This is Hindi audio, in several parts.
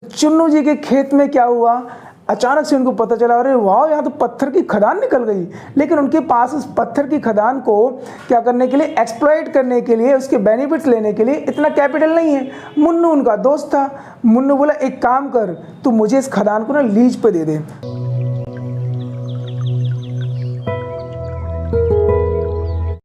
चुन्नू जी के खेत में क्या हुआ, अचानक से उनको पता चला अरे वाह यहाँ तो पत्थर की खदान निकल गई, लेकिन उनके पास उस पत्थर की खदान को क्या करने के लिए, एक्सप्लॉइट करने के लिए, उसके बेनिफिट्स लेने के लिए इतना कैपिटल नहीं है। मुन्नू उनका दोस्त था। मुन्नू बोला एक काम कर, तू मुझे इस खदान को ना लीज पे दे दे।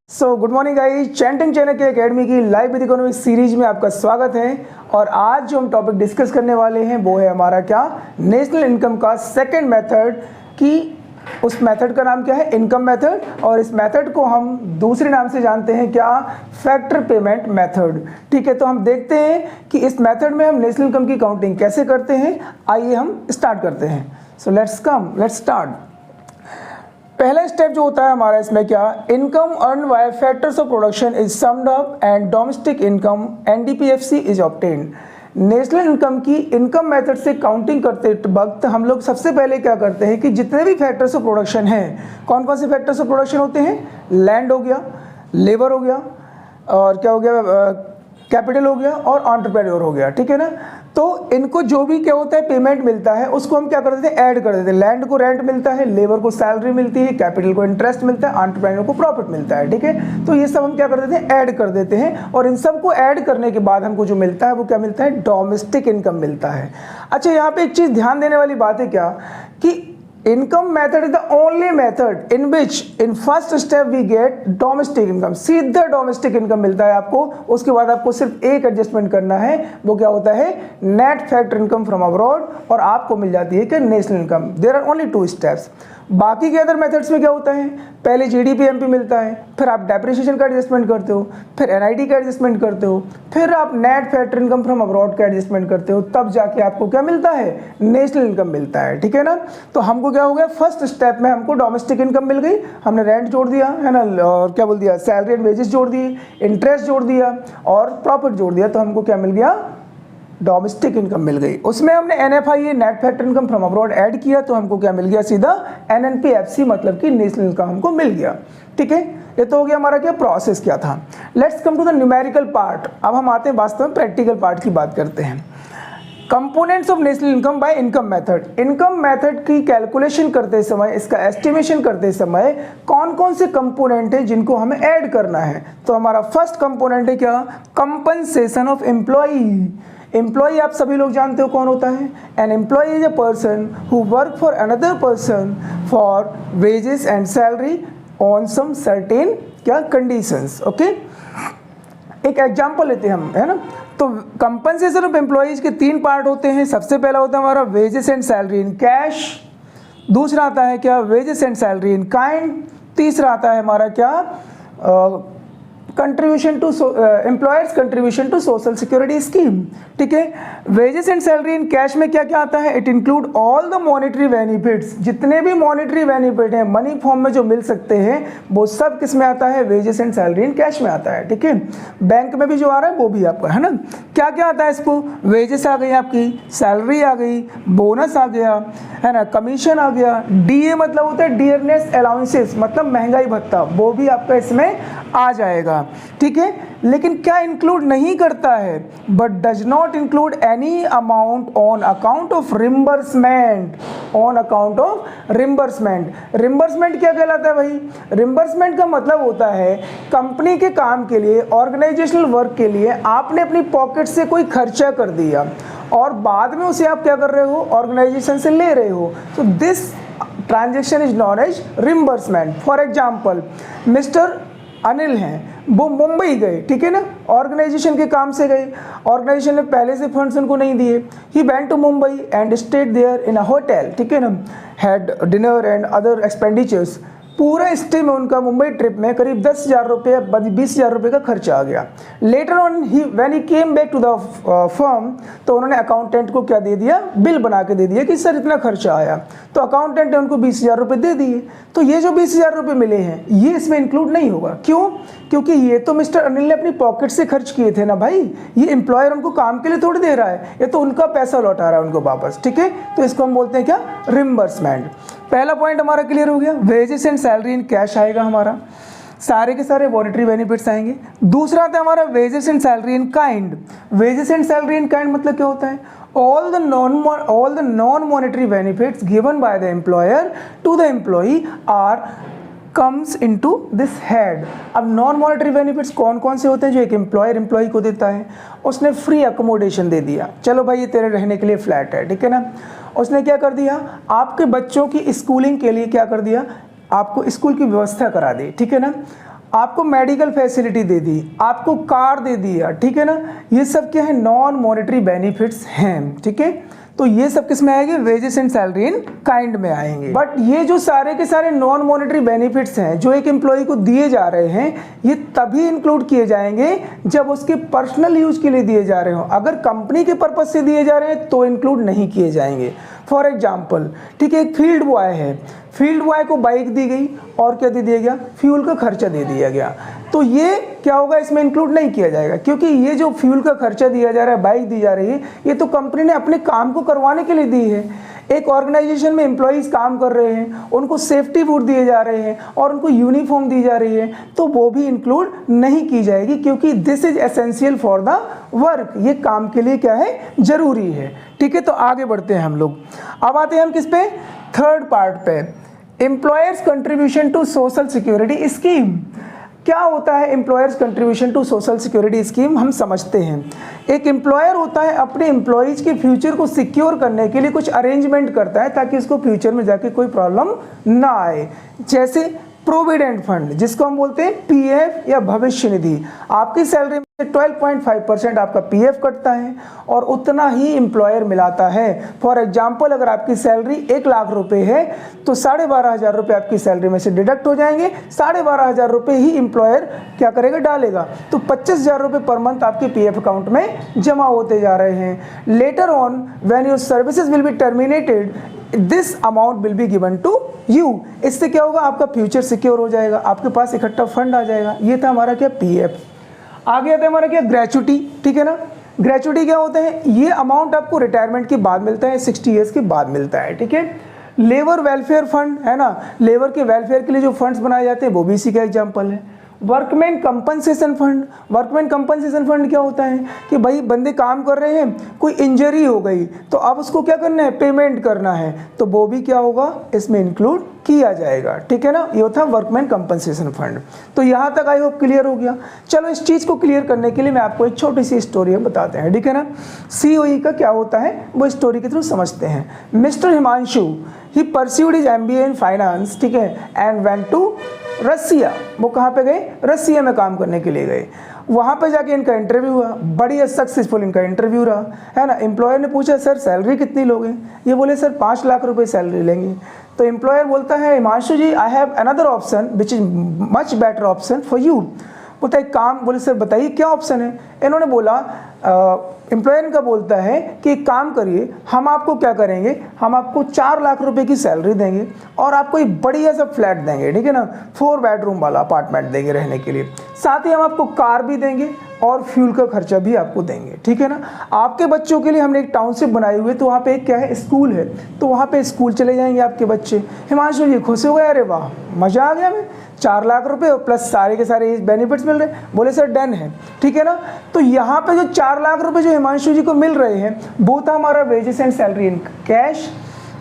So good morning guys, chanting Chanakya academy की लाइव विद इकोनॉमिक्स सीरीज में आपका स्वागत है। और आज जो हम टॉपिक डिस्कस करने वाले हैं वो है हमारा क्या, नेशनल इनकम का सेकंड मेथड की। उस मेथड का नाम क्या है, इनकम मेथड, और इस मेथड को हम दूसरे नाम से जानते हैं क्या, फैक्टर पेमेंट मेथड। ठीक है, तो हम देखते हैं कि इस मेथड में हम नेशनल इनकम की काउंटिंग कैसे करते हैं। आइए हम स्टार्ट करते हैं। So let's start. पहला स्टेप जो होता है हमारा इसमें क्या, income earn by factors of production is summed up and domestic income NDPFC is obtained. National income की इनकम मेथड से काउंटिंग करते वक्त हम लोग सबसे पहले क्या करते हैं कि जितने भी फैक्टर्स ऑफ प्रोडक्शन हैं, कौन कौन से फैक्टर्स ऑफ प्रोडक्शन होते हैं, लैंड हो गया, लेबर हो गया, और क्या हो गया, कैपिटल हो गया, और एंटरप्रेन्योर हो गया। ठीक है ना, तो इनको जो भी क्या होता है पेमेंट मिलता है उसको हम क्या कर देते हैं, ऐड कर देते हैं। लैंड को रेंट मिलता है, लेबर को सैलरी मिलती है, कैपिटल को इंटरेस्ट मिलता है, एंटरप्रेन्योर को प्रॉफिट मिलता है। ठीक है, तो ये सब हम क्या कर देते हैं, ऐड कर देते हैं, और इन सबको ऐड करने के बाद हमको जो मिलता है वो क्या मिलता है, डोमेस्टिक इनकम मिलता है। अच्छा, यहाँ पे एक चीज़ ध्यान देने वाली बात है क्या कि income method is the only method in which in first step we get domestic income. सीधा डोमेस्टिक इनकम मिलता है आपको। उसके बाद आपको सिर्फ एक एडजस्टमेंट करना है, वो क्या होता है, net factor income from abroad, और आपको मिल जाती है कि national income. There are only 2 steps. बाकी के अदर मेथड्स में क्या होता है, पहले जीडीपी एमपी मिलता है, फिर आप डेप्रिसिएशन का एडजस्टमेंट करते हो, फिर एनआईटी का एडजस्टमेंट करते हो, फिर आप net factor income from abroad का एडजस्टमेंट करते हो, तब जाके आपको क्या मिलता है, नेशनल इनकम मिलता है। ठीक है ना, तो हमको क्या हो गया, फर्स्ट स्टेप में हमको डोमेस्टिक इनकम मिल गई, हमने रेंट जोड़ दिया है ना, और क्या बोल दिया, सैलरी एंड वेजेस जोड़ दिए, इंटरेस्ट जोड़ दिया, और प्रॉफिट जोड़ दिया, तो हमको क्या मिल गया, डोमेस्टिक इनकम मिल गई। उसमें हमने NFI net factor income from abroad add किया, तो हमको क्या मिल गया, सीधा एनएनपीएफसी मतलब कि नेशनल इनकम हमको मिल गया। ठीक है, ये तो हो गया हमारा क्या, प्रोसेस क्या था। Let's come to the numerical part. अब हम आते हैं वास्तव में प्रैक्टिकल पार्ट की बात करते हैं। Components of national income by income method. Income method की कैलकुलेशन करते समय, इसका एस्टिमेशन करते समय कौन कौन से कंपोनेंट है जिनको हमें ऐड करना है। तो हमारा फर्स्ट कंपोनेंट है क्या, कंपनसेशन ऑफ एम्प्लॉई। एम्प्लॉई आप सभी लोग जानते हो कौन होता है, an employee is a person who work for another person for wages and salary on some certain क्या कंडीशंस। ओके, एक एग्जांपल लेते हैं हम, है ना। तो कंपनसेशन ऑफ एम्प्लॉइज के 3 पार्ट होते हैं। सबसे पहला होता है हमारा wages and salary in cash, दूसरा आता है क्या, wages and salary in kind, तीसरा आता है हमारा क्या, contribution to employers contribution to social security scheme. ठीक है, wages and salary in cash में क्या क्या आता है, it include all the monetary benefits. जितने भी मॉनेटरी बेनिफिट हैं मनी फॉर्म में जो मिल सकते हैं वो सब किस में आता है, wages and salary in cash में आता है। ठीक है, बैंक में भी जो आ रहा है वो भी आपका है ना। क्या क्या आता है इसको, वेजेस आ गई आपकी, सैलरी आ गई, बोनस आ गया, है ना, कमीशन आ गया, डीए मतलब होता है डियरनेस अलाउंसेस, मतलब महंगाई भत्ता, वो भी आपका इसमें आ जाएगा। ठीक है, लेकिन क्या इंक्लूड नहीं करता है, but does not include any amount on account of reimbursement. On account of reimbursement, reimbursement क्या कहलाता है भाई, रिम्बर्समेंट का मतलब होता है कंपनी के काम के लिए, ऑर्गेनाइजेशनल वर्क के लिए आपने अपनी पॉकेट से कोई खर्चा कर दिया और बाद में उसे आप क्या कर रहे हो, ऑर्गेनाइजेशन से ले रहे हो, तो this transaction is known as reimbursement. For example, mister Anil हैं, वो मुंबई गए, ठीक है ना, ऑर्गेनाइजेशन के काम से गए, ऑर्गेनाइजेशन ने पहले से फंड्स उनको नहीं दिए, he went to Mumbai and stayed there in a hotel, ठीक है ना, had dinner and other expenditures. पूरा स्टे में उनका मुंबई ट्रिप में करीब 10,000 रुपये 20,000 रुपये का खर्चा आ गया। Later on he when he came back to the firm, तो उन्होंने अकाउंटेंट को क्या दे दिया, बिल बना के दे दिया कि सर इतना खर्चा आया, तो अकाउंटेंट ने उनको 20,000 रुपये दे दिए। तो ये जो 20,000 रुपये मिले हैं ये इसमें इंक्लूड नहीं होगा। क्यों? क्योंकि ये तो मिस्टर अनिल ने अपनी पॉकेट से खर्च किए थे ना भाई, ये एम्प्लॉयर उनको काम के लिए थोड़ी दे रहा है, ये तो उनका पैसा लौटा रहा है उनको वापस, ठीक है। तो इसको हम बोलते हैं क्या, रिम्बर्समेंट। पहला पॉइंट हमारा क्लियर हो गया, wages and salary in cash आएगा हमारा, सारे के सारे मॉनेटरी बेनिफिट्स आएंगे। दूसरा आता है हमारा wages and salary in kind. Wages and salary in kind मतलब क्या होता है, all the non monetary benefits given by the employer to the employee are comes into this head। अब नॉन मॉनेटरी बेनिफिट्स कौन कौन से होते हैं जो एक एम्प्लॉयर एम्प्लॉई को देता है? उसने फ्री अकोमोडेशन दे दिया, चलो भाई ये तेरे रहने के लिए फ्लैट है, ठीक है ना। उसने क्या कर दिया, आपके बच्चों की स्कूलिंग के लिए क्या कर दिया, आपको स्कूल की व्यवस्था करा दी, ठीक है ना। आपको मेडिकल फैसिलिटी दे दी, आपको कार दे दिया, ठीक है ना। ये सब क्या है, नॉन मॉनेटरी बेनिफिट्स हैं, ठीक है। तो ये सब किस में आएंगे, wages and salary in kind में आएंगे। बट ये जो सारे के सारे नॉन मॉनेटरी बेनिफिट्स हैं जो एक एम्प्लॉय को दिए जा रहे हैं, ये तभी इंक्लूड किए जाएंगे जब उसके पर्सनल यूज के लिए दिए जा रहे हो। अगर कंपनी के पर्पज से दिए जा रहे हैं तो इंक्लूड नहीं किए जाएंगे। फॉर एग्जाम्पल, ठीक है, एक फील्ड बॉय है, फील्ड बॉय को बाइक दी गई और क्या दे दिया गया, फ्यूल का खर्चा दे दिया गया, तो ये क्या होगा, इसमें इंक्लूड नहीं किया जाएगा, क्योंकि ये जो फ्यूल का खर्चा दिया जा रहा है, बाइक दी जा रही है, ये तो कंपनी ने अपने काम को करवाने के लिए दी है। एक ऑर्गेनाइजेशन में एम्प्लॉइज काम कर रहे हैं, उनको सेफ्टी फूड दिए जा रहे हैं और उनको यूनिफॉर्म दी जा रही है, तो वो भी इंक्लूड नहीं की जाएगी, क्योंकि this is essential for the work, ये काम के लिए क्या है, जरूरी है, ठीक है। तो आगे बढ़ते हैं हम लोग। अब आते हैं हम किस पे, थर्ड पार्ट पे, employers contribution to social security scheme. क्या होता है employers contribution to social security scheme, हम समझते हैं। एक एम्प्लॉयर होता है, अपने एम्प्लॉयज के फ्यूचर को सिक्योर करने के लिए कुछ अरेंजमेंट करता है ताकि उसको फ्यूचर में जाके कोई प्रॉब्लम ना आए। जैसे प्रोविडेंट फंड, जिसको हम बोलते हैं पीएफ या भविष्य निधि, आपकी सैलरी में 12.5% आपका पीएफ कटता है और उतना ही एम्प्लॉयर मिलाता है। फॉर एग्जाम्पल, अगर आपकी सैलरी 1 लाख रुपए है तो 12,500 रुपये आपकी सैलरी में से डिडक्ट हो जाएंगे, 12,500 रुपये ही एम्प्लॉयर क्या करेगा, डालेगा, तो 25,000 रुपये पर मंथ आपके पीएफ अकाउंट में जमा होते जा रहे हैं। Later on when your services will be terminated, this amount will be given to you. इससे क्या होगा, आपका फ्यूचर सिक्योर हो जाएगा, आपके पास इकट्ठा फंड आ जाएगा। ये था हमारा क्या, पीएफ। आगे आता है हमारा क्या, ग्रेचुटी, ठीक है ना। ग्रेचुटी क्या होता है, ये अमाउंट आपको रिटायरमेंट के बाद मिलता है, 60 ईयर्स के बाद मिलता है, ठीक है। लेबर वेलफेयर फंड है ना, लेबर के वेलफेयर के लिए जो फंड्स बनाए जाते हैं वो भी इसी का एग्जाम्पल है। Workman compensation fund, workman compensation fund क्या होता है कि भाई बंदे काम कर रहे हैं, कोई इंजरी हो गई तो अब उसको क्या करना है, पेमेंट करना है, तो वो भी क्या होगा, इसमें इंक्लूड किया जाएगा, ठीक है ना। ये था वर्कमैन कंपनसेशन फंड। तो यहाँ तक आई होप क्लियर हो गया। चलो इस चीज़ को क्लियर करने के लिए मैं आपको एक छोटी सी स्टोरी बताते हैं, ठीक है ना। सीओई का क्या होता है वो स्टोरी के थ्रू समझते हैं। Mister Himanshu he pursued his MBA in finance, ठीक है, एंड वेंट टू रसिया। वो कहाँ पे गए, रसिया में काम करने के लिए गए। वहाँ पे जाके इनका इंटरव्यू हुआ, बढ़िया सक्सेसफुल इनका इंटरव्यू रहा, है ना। एम्प्लॉयर ने पूछा सर सैलरी कितनी लोगे, ये बोले सर 5 लाख रुपए सैलरी लेंगे। तो एम्प्लॉयर बोलता है Himanshu ji I have another option which is much better option for you. बोलता है काम, बोले सर बताइए क्या ऑप्शन है। इन्होंने बोला, एम्प्लॉयर का बोलता है कि एक काम करिए, हम आपको क्या करेंगे, हम आपको 4 लाख रुपए की सैलरी देंगे और आपको एक बढ़िया सा फ्लैट देंगे, ठीक है ना, 4 बेडरूम वाला अपार्टमेंट देंगे रहने के लिए, साथ ही हम आपको कार भी देंगे और फ्यूल का खर्चा भी आपको देंगे, ठीक है ना। आपके बच्चों के लिए हमने एक टाउनशिप बनाई हुई है, तो वहाँ पे एक क्या है, स्कूल है, तो वहाँ पे स्कूल चले जाएंगे आपके बच्चे। हिमांशु जी खुश हो गए, अरे वाह मज़ा आ गया, हमें 4 लाख रुपए और प्लस सारे के सारे बेनिफिट्स मिल रहे हैं। बोले सर डन है, ठीक है ना। तो यहाँ पे जो 4 लाख रुपए जो हिमांशु जी को मिल रहे हैं वो था हमारा wages and salary in cash.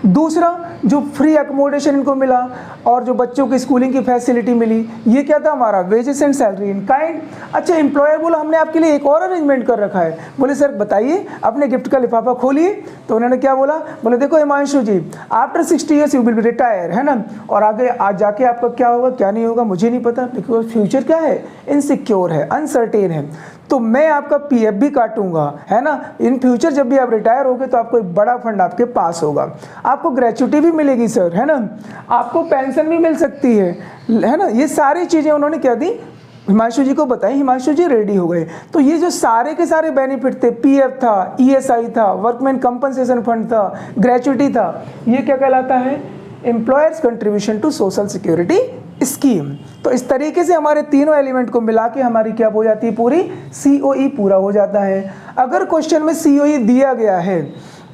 दूसरा जो फ्री अकोमोडेशन इनको मिला और जो बच्चों की स्कूलिंग की फैसिलिटी मिली, ये क्या था हमारा wages and salary in kind. अच्छा, एम्प्लॉयर बोला हमने आपके लिए एक और अरेंजमेंट कर रखा है। बोले सर बताइए, अपने गिफ्ट का लिफाफा खोलिए। तो उन्होंने क्या बोला, बोले देखो Himanshu ji after 60 years you will be retire, है ना, और आगे आज जाके आपका क्या होगा क्या नहीं होगा मुझे नहीं पता, बिकॉज फ्यूचर क्या है, इनसिक्योर है, अनसर्टेन है। तो मैं आपका पीएफ भी काटूंगा, है ना, इन फ्यूचर जब भी आप रिटायर होगे तो आपको एक बड़ा फंड आपके पास होगा, आपको ग्रेचुटी भी मिलेगी सर, है ना, आपको पेंशन भी मिल सकती है ना। ये सारी चीज़ें उन्होंने क्या दी, हिमांशु जी को बताई। हिमांशु जी रेडी हो गए। तो ये जो सारे के सारे बेनिफिट थे, पीएफ था, ईएसआई था, वर्कमैन कंपनसेशन फंड था, ग्रेचुटी था, ये क्या कहलाता है, employers contribution to social security scheme. तो इस तरीके से हमारे तीनों एलिमेंट को मिला के हमारी क्या हो जाती है, पूरी सीओई पूरा हो जाता है। अगर क्वेश्चन में सीओई दिया गया है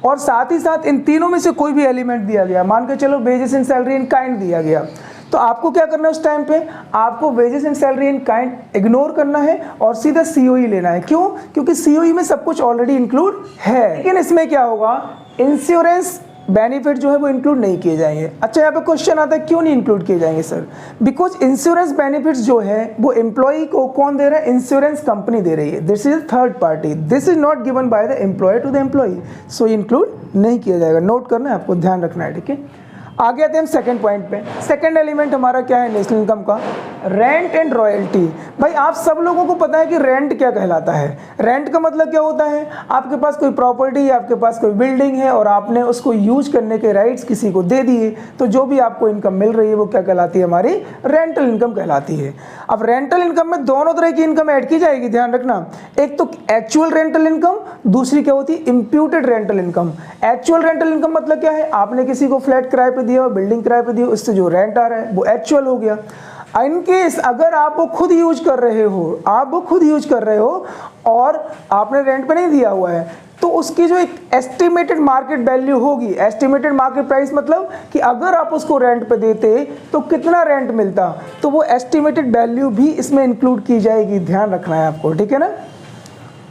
और साथ ही साथ इन तीनों में से कोई भी एलिमेंट दिया गया, मान के चलो wages and salary in kind दिया गया, तो आपको क्या करना है उस टाइम पे, आपको wages and salary in kind ignore करना है और सीधा सीओई लेना है। क्यों? क्योंकि सीओई में सब कुछ ऑलरेडी इंक्लूड है। लेकिन इसमें क्या होगा, इंश्योरेंस बेनिफिट जो है वो इंक्लूड नहीं किए जाएंगे। अच्छा, यहाँ पे क्वेश्चन आता है क्यों नहीं इंक्लूड किए जाएंगे सर? बिकॉज इंश्योरेंस बेनिफिट्स जो है वो एम्प्लॉय को कौन दे रहा है? इंश्योरेंस कंपनी दे रही है। This is third party, this is not given by the employer to the employee, so include नहीं किया जाएगा। नोट करना है, आपको ध्यान रखना है, ठीक है। आगे आते हैं हम सेकंड पॉइंट पे। सेकंड एलिमेंट हमारा क्या है नेशनल इनकम का? Rent and royalty. भाई आप सब लोगों को पता है कि रेंट क्या कहलाता है। रेंट का मतलब क्या होता है? आपके पास कोई प्रॉपर्टी है, आपके पास कोई बिल्डिंग है और आपने उसको यूज करने के राइट्स किसी को दे दिए, तो जो भी आपको इनकम मिल रही है वो क्या कहलाती है? हमारी रेंटल इनकम कहलाती है। अब रेंटल इनकम में दोनों तरह की इनकम ऐड की जाएगी, ध्यान रखना। एक तो एक्चुअल रेंटल इनकम, दूसरी क्या होती है? Imputed rental income. Actual rental income मतलब क्या है? आपने किसी को फ्लैट किराए पे दिया, बिल्डिंग किराए पे दी, उससे जो रेंट आ रहा है वो एक्चुअल हो गया। इन केस अगर आप वो खुद यूज कर रहे हो, आप वो खुद यूज कर रहे हो और आपने रेंट पे नहीं दिया हुआ है, तो उसकी जो एक एस्टिमेटेड मार्केट वैल्यू होगी, एस्टिमेटेड मार्केट प्राइस मतलब कि अगर आप उसको रेंट पे देते तो कितना रेंट मिलता, तो वो एस्टिमेटेड वैल्यू भी इसमें इंक्लूड की जाएगी। ध्यान रखना है आपको, ठीक है ना।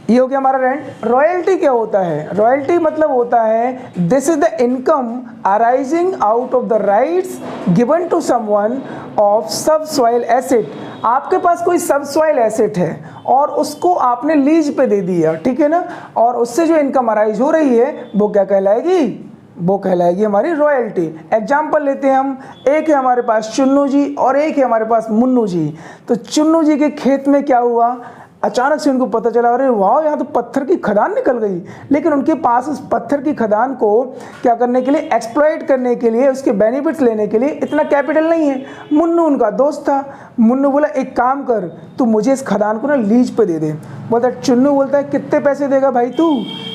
ये हो गया हमारा रेंट। रॉयल्टी क्या होता है? रॉयल्टी मतलब होता है this is the income arising out of the rights given to someone of subsoil asset. आपके पास कोई सबसॉइल एसेट है और उसको आपने लीज पे दे दिया, ठीक है ना, और उससे जो इनकम अराइज हो रही है वो क्या कहलाएगी? वो कहलाएगी हमारी रॉयल्टी। एग्जाम्पल लेते हैं हम, एक है हमारे पास चुन्नू जी और एक है हमारे पास मुन्नू जी। तो चुन्नू जी के खेत में क्या हुआ, अचानक से उनको पता चला अरे वाह यहाँ तो पत्थर की खदान निकल गई, लेकिन उनके पास उस पत्थर की खदान को क्या करने के लिए, एक्सप्लॉइट करने के लिए, उसके बेनिफिट्स लेने के लिए इतना कैपिटल नहीं है। मुन्नू उनका दोस्त था। मुन्नू बोला एक काम कर, तू मुझे इस खदान को ना लीज पे दे दे। बोलता चुन्नू बोलता है कितने पैसे देगा भाई तू?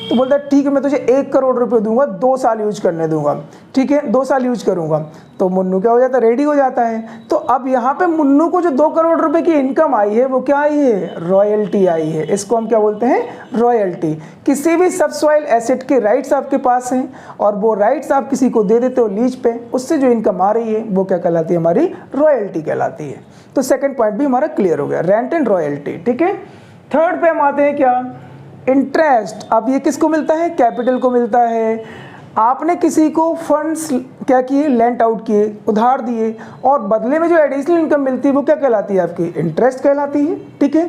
तो बोलता है ठीक है मैं तुझे 1 करोड़ रुपए दूंगा, 2 साल यूज करने दूंगा। ठीक है 2 साल यूज करूंगा। तो मुन्नू क्या हो जाता है, रेडी हो जाता है। तो अब यहाँ पे मुन्नू को जो 2 करोड़ रुपए की इनकम आई है वो क्या आई है, रॉयल्टी आई है। इसको हम क्या बोलते हैं, रॉयल्टी। किसी भी सबसॉइल एसेट के राइट्स आपके पास हैं और वो राइट्स आप किसी को दे देते हो लीज पे, उससे जो इनकम आ रही है वो क्या कहलाती है, हमारी रॉयल्टी कहलाती है। तो सेकंड पॉइंट भी हमारा क्लियर हो गया, रेंट एंड रॉयल्टी। ठीक है, थर्ड पे हम आते हैं क्या, इंटरेस्ट। अब ये किसको मिलता है, कैपिटल को मिलता है। आपने किसी को फंड्स क्या किए, लेंट आउट किए, उधार दिए, और बदले में जो एडिशनल इनकम मिलती है वो क्या कहलाती है, आपकी इंटरेस्ट कहलाती है। ठीक है,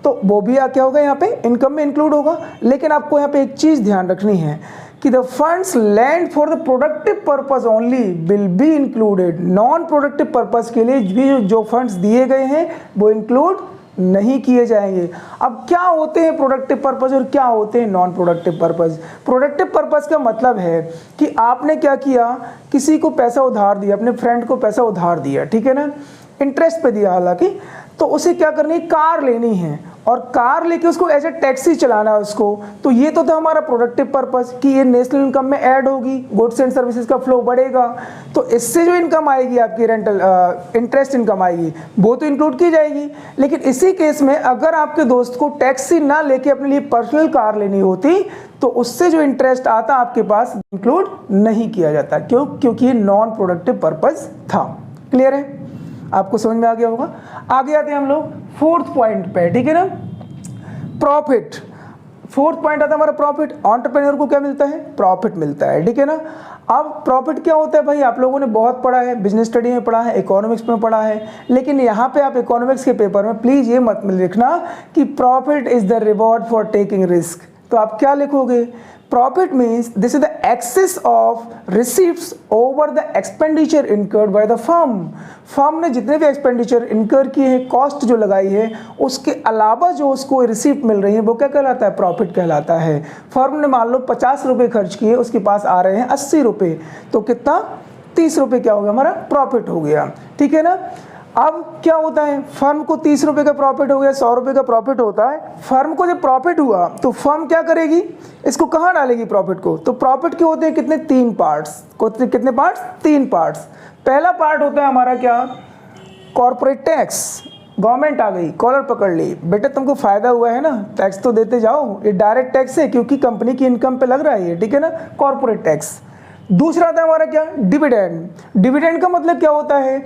तो वो भी क्या होगा, यहाँ पे इनकम में इंक्लूड होगा। लेकिन आपको यहाँ पे एक चीज़ ध्यान रखनी है कि the funds land for the productive purpose only will be included. Non productive purpose के लिए भी जो फंड्स दिए गए हैं वो इंक्लूड नहीं किए जाएंगे। अब क्या होते हैं प्रोडक्टिव पर्पज और क्या होते हैं non productive purpose. Productive purpose का मतलब है कि आपने क्या किया, किसी को पैसा उधार दिया, अपने फ्रेंड को पैसा उधार दिया, ठीक है ना, इंटरेस्ट पे दिया हालांकि, तो उसे क्या करनी है, कार लेनी है और कार लेके उसको एज ए टैक्सी चलाना है उसको। तो ये तो था हमारा प्रोडक्टिव पर्पस कि ये नेशनल इनकम में ऐड होगी, गुड्स एंड सर्विसेज का फ्लो बढ़ेगा, तो इससे जो इनकम आएगी आपकी रेंटल इंटरेस्ट इनकम आएगी वो तो इंक्लूड की जाएगी। लेकिन इसी केस में अगर आपके दोस्त को टैक्सी ना लेके अपने लिए पर्सनल कार लेनी होती तो उससे जो इंटरेस्ट आता आपके पास इंक्लूड नहीं किया जाता। क्यों, क्योंकि ये नॉन प्रोडक्टिव पर्पस था। क्लियर है, आपको समझ में आ गया होगा। आगे आते हैं हम लोग फोर्थ पॉइंट पे, ठीक है ना, प्रॉफिट। फोर्थ पॉइंट आता है हमारा प्रॉफिट। एंटरप्रेन्योर को क्या मिलता है, प्रॉफिट मिलता है, ठीक है ना। अब प्रॉफिट क्या होता है भाई, आप लोगों ने बहुत पढ़ा है, बिजनेस स्टडी में पढ़ा है, इकोनॉमिक्स में पढ़ा है, लेकिन यहाँ पे आप इकोनॉमिक्स के पेपर में प्लीज ये मत लिखना कि profit is the reward for taking risk. तो आप क्या लिखोगे, Profit means this is the excess of receipts over the expenditure incurred by the firm. Firm ने जितने भी एक्सपेंडिचर इनकर किए हैं, कॉस्ट जो लगाई है, उसके अलावा जो उसको रिसीप्ट मिल रही है वो क्या कहलाता है, प्रॉफिट कहलाता है। फर्म ने मान लो 50 रुपये खर्च किए, उसके पास आ रहे हैं 80 रुपये, तो कितना, 30 रुपये क्या हो गया, हमारा प्रॉफिट हो गया। ठीक है ना। अब क्या होता है, फर्म को 30 रुपये का प्रॉफिट हो गया, 100 रुपये का प्रॉफिट होता है। फर्म को जब प्रॉफिट हुआ तो फर्म क्या करेगी, इसको कहाँ डालेगी प्रॉफिट को। तो प्रॉफिट के होते हैं कितने, 3 पार्ट्स। कितने पार्ट्स, 3 पार्ट्स। पहला पार्ट होता है हमारा क्या, कॉर्पोरेट टैक्स। गवर्नमेंट आ गई, कॉलर पकड़ ली, बेटे तुमको फायदा हुआ है ना, टैक्स तो देते जाओ, ये डायरेक्ट टैक्स है क्योंकि कंपनी की इनकम पे लग रहा है ये, ठीक है ना, कॉर्पोरेट टैक्स। दूसरा था हमारा क्या, डिविडेंड। डिविडेंड का मतलब क्या होता है,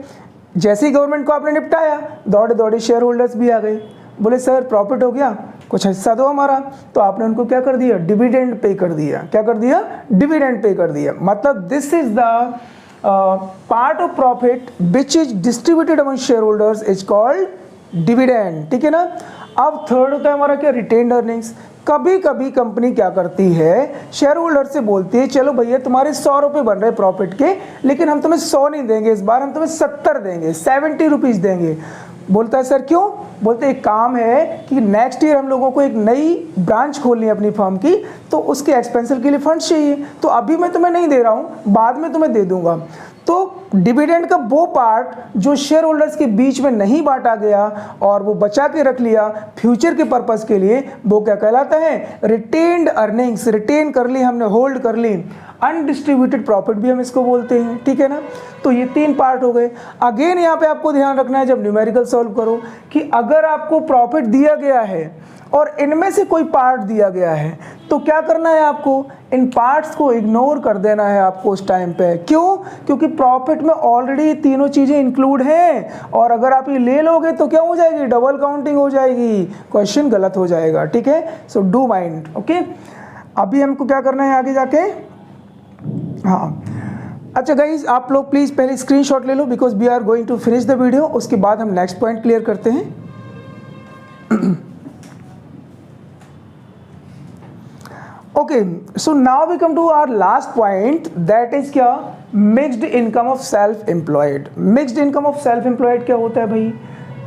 जैसे ही गवर्नमेंट को आपने निपटाया, दौड़े दौड़े शेयर होल्डर्स भी आ गए, बोले सर प्रॉफिट हो गया, कुछ हिस्सा दो हमारा। तो आपने उनको क्या कर दिया, डिविडेंड पे कर दिया। क्या कर दिया, डिविडेंड पे कर दिया। मतलब this is the part of profit which is distributed among share holders is called dividend. ठीक है ना। अब थर्ड होता है हमारा क्या, रिटेन्ड अर्निंग्स। कभी कभी कंपनी क्या करती है, शेयर होल्डर से बोलती है चलो भैया तुम्हारे 100 रुपये बन रहे प्रॉफिट के, लेकिन हम तुम्हें 100 नहीं देंगे, इस बार हम तुम्हें 70 देंगे, 70 रुपीज़ देंगे। बोलता है सर क्यों, बोलते एक काम है कि नेक्स्ट ईयर हम लोगों को एक नई ब्रांच खोलनी है अपनी फर्म की, तो उसके एक्सपेंशन के लिए फंड्स चाहिए, तो अभी मैं तुम्हें नहीं दे रहा हूँ, बाद में तुम्हें दे दूंगा। तो डिविडेंड का वो पार्ट जो शेयर होल्डर्स के बीच में नहीं बांटा गया और वो बचा के रख लिया फ्यूचर के पर्पस के लिए, वो क्या कहलाता है, रिटेन्ड अर्निंग्स। रिटेन कर ली हमने, होल्ड कर ली, अनडिस्ट्रीब्यूटेड प्रॉफिट भी हम इसको बोलते हैं। ठीक है ना। तो ये 3 पार्ट हो गए। अगेन यहाँ पे आपको ध्यान रखना है जब न्यूमेरिकल सॉल्व करो कि अगर आपको प्रॉफिट दिया गया है और इनमें से कोई पार्ट दिया गया है तो क्या करना है, आपको इन पार्ट्स को इग्नोर कर देना है आपको उस टाइम पे। क्यों, क्योंकि प्रॉफिट में ऑलरेडी तीनों चीज़ें इंक्लूड हैं, और अगर आप ये ले लोगे तो क्या हो जाएगी, डबल काउंटिंग हो जाएगी, क्वेश्चन गलत हो जाएगा। ठीक है। So do mind. ओके, अभी हमको क्या करना है आगे जाके, हाँ अच्छा गाइज आप लोग प्लीज़ पहले स्क्रीनशॉट ले लो because we are going to finish the video, उसके बाद हम नेक्स्ट पॉइंट क्लियर करते हैं। Okay, so now we come to our last point, that is क्या, mixed income of self employed. Mixed income of self employed क्या होता है भाई,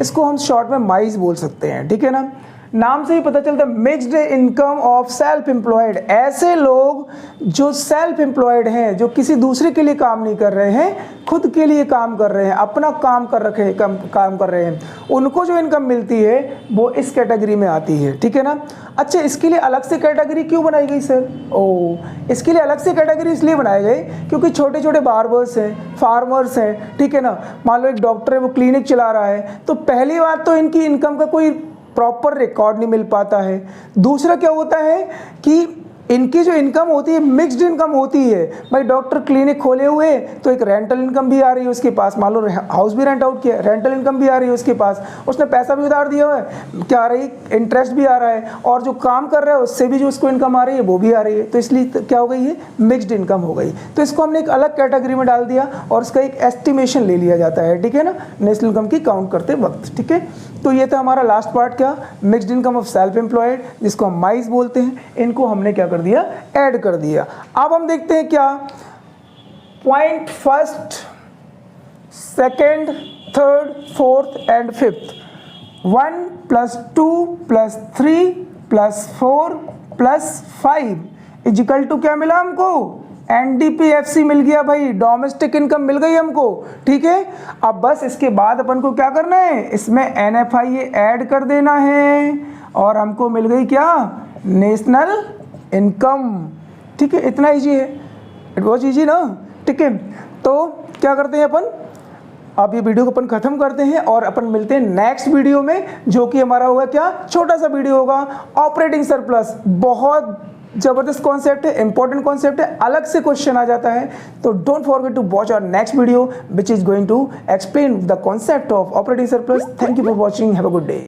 इसको हम शॉर्ट में माइज बोल सकते हैं। ठीक है ना। नाम से ही पता चलता है mixed income of self employed. ऐसे लोग जो सेल्फ एम्प्लॉयड हैं, जो किसी दूसरे के लिए काम नहीं कर रहे हैं, खुद के लिए काम कर रहे हैं, अपना काम कर रहे हैं, उनको जो इनकम मिलती है वो इस कैटेगरी में आती है। ठीक है ना। अच्छा, इसके लिए अलग से कैटेगरी क्यों बनाई गई सर? इसके लिए अलग से कैटेगरी इसलिए बनाई गई क्योंकि छोटे छोटे बार्बर्स हैं, फार्मर्स हैं, ठीक है ना। मान लो एक डॉक्टर है, वो क्लिनिक चला रहा है, तो पहली बात तो इनकी इनकम का कोई प्रॉपर रिकॉर्ड नहीं मिल पाता है। दूसरा क्या होता है कि इनकी जो इनकम होती है मिक्स्ड इनकम होती है। भाई डॉक्टर क्लिनिक खोले हुए तो एक रेंटल इनकम भी आ रही है उसके पास, मान लो हाउस भी रेंट आउट किया, रेंटल इनकम भी आ रही है उसके पास, उसने पैसा भी उधार दिया हुआ है, क्या आ रही है, इंटरेस्ट भी आ रहा है, और जो काम कर रहा है उससे भी जो उसको इनकम आ रही है वो भी आ रही है। तो इसलिए क्या हो गई है, मिक्स्ड इनकम हो गई। तो इसको हमने एक अलग कैटेगरी में डाल दिया और उसका एक एस्टिमेशन ले लिया जाता है। ठीक है ना, नेशनल इनकम की काउंट करते वक्त। ठीक है। तो ये था हमारा लास्ट पार्ट, क्या, mixed income of self employed, जिसको हम माइज बोलते हैं। इनको हमने क्या कर दिया, ऐड कर दिया। अब हम देखते हैं क्या, point first, second, third, fourth and fifth. 1 + 2 + 3 + 4 + 5 is equal to क्या मिला हमको, NDPFC मिल गया भाई, डोमेस्टिक इनकम मिल गई हमको। ठीक है। अब बस इसके बाद अपन को क्या करना है, इसमें NFIA ऐड कर देना है और हमको मिल गई क्या, नेशनल इनकम। ठीक है, इतना इजी है, इट वॉज इजी ना। ठीक है। तो क्या करते हैं अपन, अब ये वीडियो को अपन खत्म करते हैं और अपन मिलते हैं नेक्स्ट वीडियो में, जो कि हमारा होगा क्या, छोटा सा वीडियो होगा, ऑपरेटिंग सरप्लस। बहुत जबरदस्त कॉन्सेप्ट है, इंपॉर्टेंट कॉन्सेप्ट है, अलग से क्वेश्चन आ जाता है। तो don't forget to watch our next video which is going to explain the concept of operating surplus. Thank you for watching, have a good day.